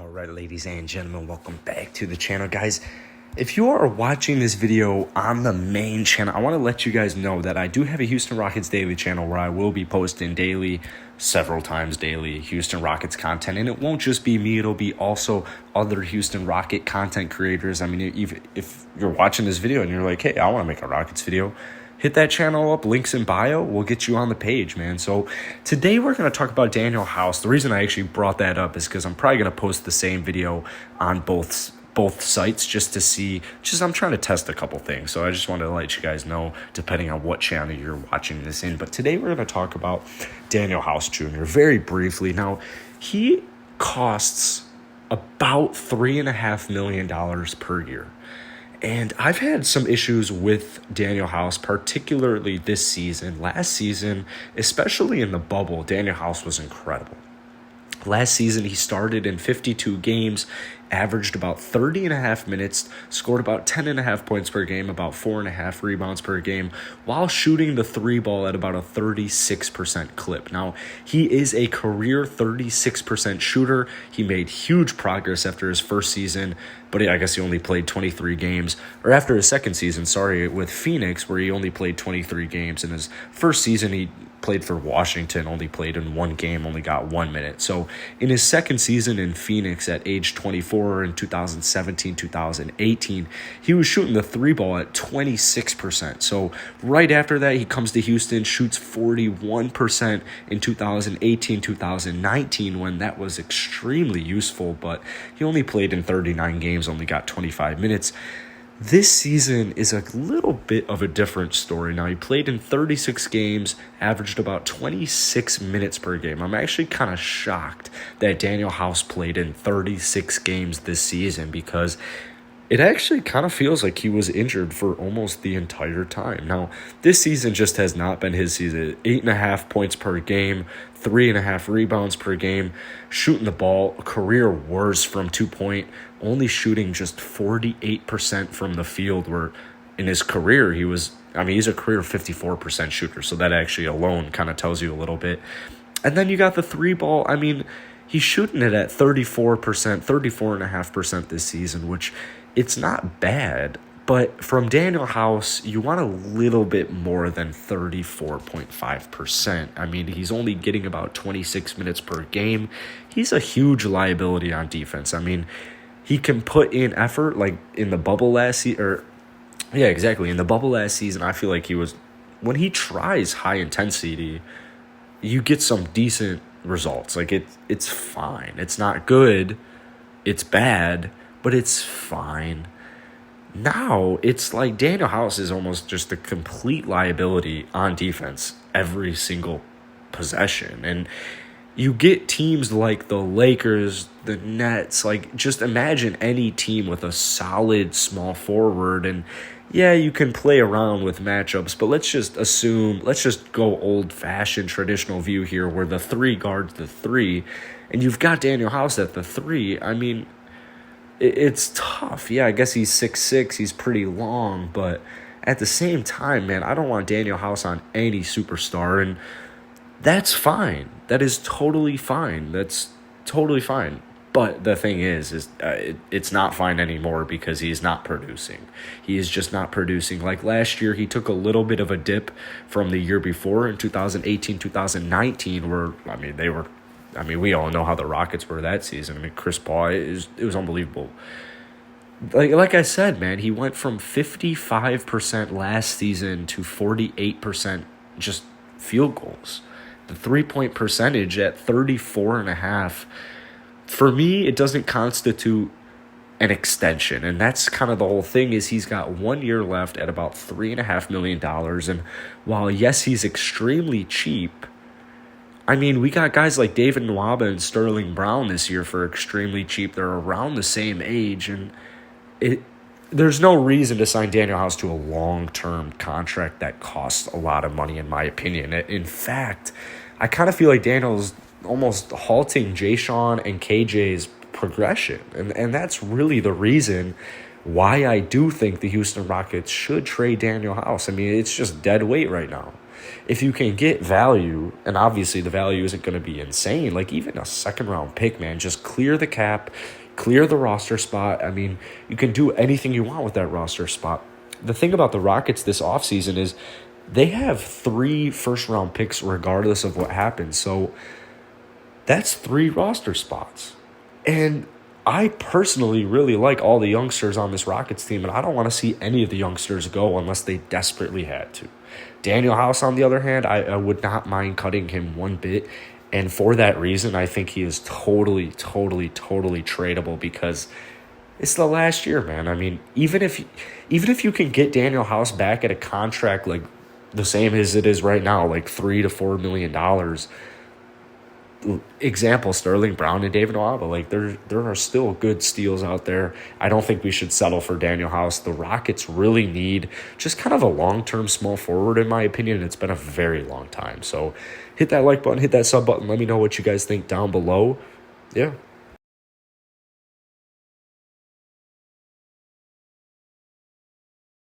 All right, ladies and gentlemen, welcome back to the channel. Guys, if you are watching this video on the main channel, I want to let you guys know that I do have a Houston Rockets daily channel where I will be posting daily, several times daily, Houston Rockets content. And it won't just be me, it'll be also other Houston Rocket content creators. I mean, if you're watching this video and you're like, hey, I want to make a Rockets video, hit that channel up, links in bio, we'll get you on the page, man. So today we're going to talk about Danuel House. The reason I actually brought that up is because I'm probably going to post the same video on both sites just to see, I'm trying to test a couple things. So I just wanted to let you guys know, depending on what channel you're watching this in. But today we're going to talk about Danuel House Jr. very briefly. Now, he costs about $3.5 million per year. And I've had some issues with Danuel House, particularly this season. Last season, especially in the bubble, Danuel House was incredible. Last season, he started in 52 games, averaged about 30.5 minutes, scored about 10.5 points per game, about 4.5 rebounds per game, while shooting the three ball at about a 36% clip. Now, he is a career 36% shooter. He made huge progress after his first season, but I guess he only played 23 games, or after his second season, with Phoenix, where he only played 23 games. In his first season, he played for Washington, only played in one game, only got 1 minute. So in his second season in Phoenix at age 24 in 2017, 2018, he was shooting the three ball at 26%. So right after that, he comes to Houston, shoots 41% in 2018, 2019, when that was extremely useful, but he only played in 39 games, only got 25 minutes. This season is a little bit of a different story. Now, he played in 36 games, averaged about 26 minutes per game. I'm actually kind of shocked that Danuel House played in 36 games this season, because it actually kind of feels like he was injured for almost the entire time. Now, this season just has not been his season. 8.5 points per game, 3.5 rebounds per game, shooting the ball, career worst from 2-point, only shooting just 48% from the field, where in his career he's a career 54% shooter. So that actually alone kind of tells you a little bit. And then you got the three ball. I mean, he's shooting it at 34%, 34.5% this season, which it's not bad. But from Danuel House, you want a little bit more than 34.5%. I mean, he's only getting about 26 minutes per game. He's a huge liability on defense. I mean, he can put in effort, like in the bubble last season. In the bubble last season, I feel like when he tries high intensity, you get some decent results. Like it's fine. It's not good. It's bad, but it's fine. Now, it's like Danuel House is almost just a complete liability on defense every single possession. And you get teams like the Lakers, the Nets, like just imagine any team with a solid small forward. And yeah, you can play around with matchups, but let's just go old-fashioned traditional view here, where the three guards the three, and you've got Danuel House at the three. I mean, it's tough. Yeah, I guess he's 6'6", he's pretty long, but at the same time, man, I don't want Danuel House on any superstar, and that's fine. That is totally fine. That's totally fine. But the thing is it's not fine anymore, because he's not producing. He is just not producing. Like last year, he took a little bit of a dip from the year before in 2018, 2019, where, we all know how the Rockets were that season. I mean, Chris Paul, it was unbelievable. Like I said, man, he went from 55% last season to 48% just field goals. The three-point percentage at 34.5%. For me, it doesn't constitute an extension, and that's kind of the whole thing. Is he's got 1 year left at about $3.5 million, and while yes, he's extremely cheap, I mean, we got guys like David Nwaba and Sterling Brown this year for extremely cheap. They're around the same age, and there's no reason to sign Danuel House to a long-term contract that costs a lot of money, in my opinion. In fact, I kind of feel like Danuel's almost halting Jay-Sean and KJ's progression, and that's really the reason why I do think the Houston Rockets should trade Danuel House. I mean, it's just dead weight right now. if you can get value, and obviously the value isn't going to be insane, like even a second round pick, man, just clear the cap, clear the roster spot. I mean, you can do anything you want with that roster spot. The thing about the Rockets this offseason is they have 3 first-round picks regardless of what happens. So that's 3 roster spots. And I personally really like all the youngsters on this Rockets team, and I don't want to see any of the youngsters go unless they desperately had to. Danuel House, on the other hand, I would not mind cutting him one bit. And for that reason, I think he is totally tradable because it's the last year, man. I mean, even if you can get Danuel House back at a contract like the same as it is right now, like $3 to $4 million. Example, Sterling Brown and David Nwaba. Like there are still good steals out there. I don't think we should settle for Danuel House. The Rockets really need just kind of a long-term small forward, in my opinion. It's been a very long time. So hit that like button, hit that sub button. Let me know what you guys think down below. Yeah.